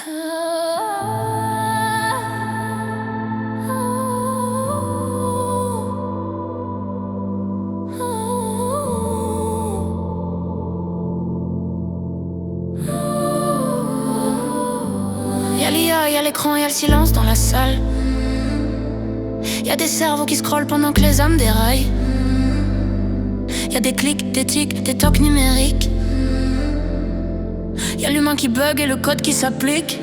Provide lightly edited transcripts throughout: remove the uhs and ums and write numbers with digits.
Y'a l'IA, y'a l'écran, y'a le silence dans la salle. Y'a des cerveaux qui scrollent pendant que les âmes déraillent. Y'a des clics, des tics, des tocs numériques. Y'a l'humain qui bug et le code qui s'applique.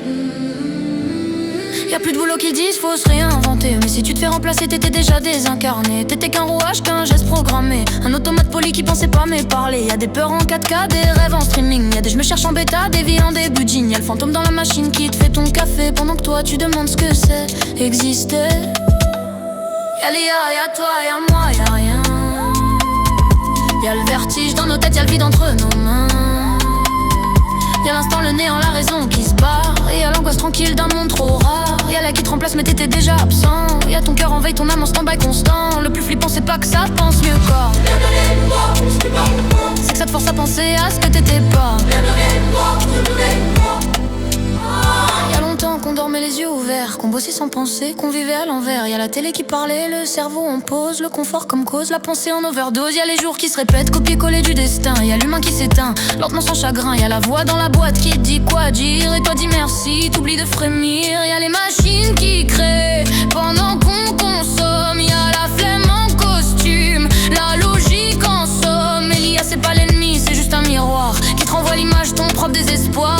Y'a plus de boulot qu'ils disent, faut se réinventer. Mais si tu te fais remplacer, t'étais déjà désincarné. T'étais qu'un rouage, qu'un geste programmé. Un automate poli qui pensait pas mais parler. Y'a des peurs en 4K, des rêves en streaming. Y'a des je me cherche en bêta, des vies en début de jean. Y'a le fantôme dans la machine qui te fait ton café pendant que toi tu demandes ce que c'est exister. Y'a l'IA, y'a toi, y'a moi, y'a rien. Y'a le vertige dans nos têtes, y'a le vide entre nos mains. Y'a l'instant, le néant, la raison qui se barre. Et y'a l'angoisse tranquille d'un monde trop rare. Y'a la qui te remplace mais t'étais déjà absent. Y'a ton cœur en veille, ton âme en stand-by constant. Le plus flippant c'est pas que ça pense mieux quoi. C'est que ça te force à penser à ce que t'étais pas. Y'a longtemps qu'on dormait les yeux ouverts, qu'on bossait sans penser, qu'on vivait à l'envers. Y'a la télé qui parlait, le cerveau en pause, le confort comme cause, la pensée en overdose. Y'a les jours qui se répètent, copier-coller du destin. Y'a l'humain qui s'éteint, lentement sans chagrin. Y'a la voix dans la boîte qui te dit quoi dire. Et toi dis merci, t'oublies de frémir. Y'a les machines qui créent pendant qu'on consomme. Y'a la flemme en costume, la logique en somme. Et l'IA c'est pas l'ennemi, c'est juste un miroir qui te renvoie l'image de ton propre désespoir.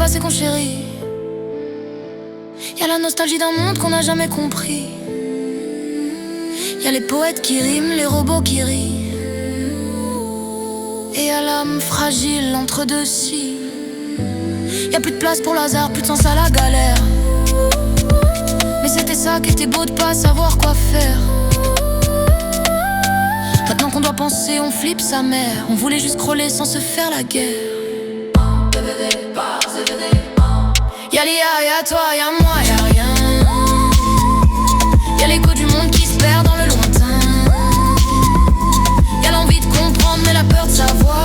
C'est qu'on chérit. Y'a la nostalgie d'un monde qu'on n'a jamais compris. Y'a les poètes qui riment, les robots qui rient. Et y'a l'âme fragile entre deux si. Y'a plus de place pour le hasard, plus de sens à la galère. Mais c'était ça qui était beau de pas savoir quoi faire. Maintenant qu'on doit penser, on flippe sa mère. On voulait juste scroller sans se faire la guerre. Y'a l'IA, y'a toi, y'a moi, y'a rien. Y'a l'écho du monde qui se perd dans le lointain. Y'a l'envie de comprendre mais la peur de savoir.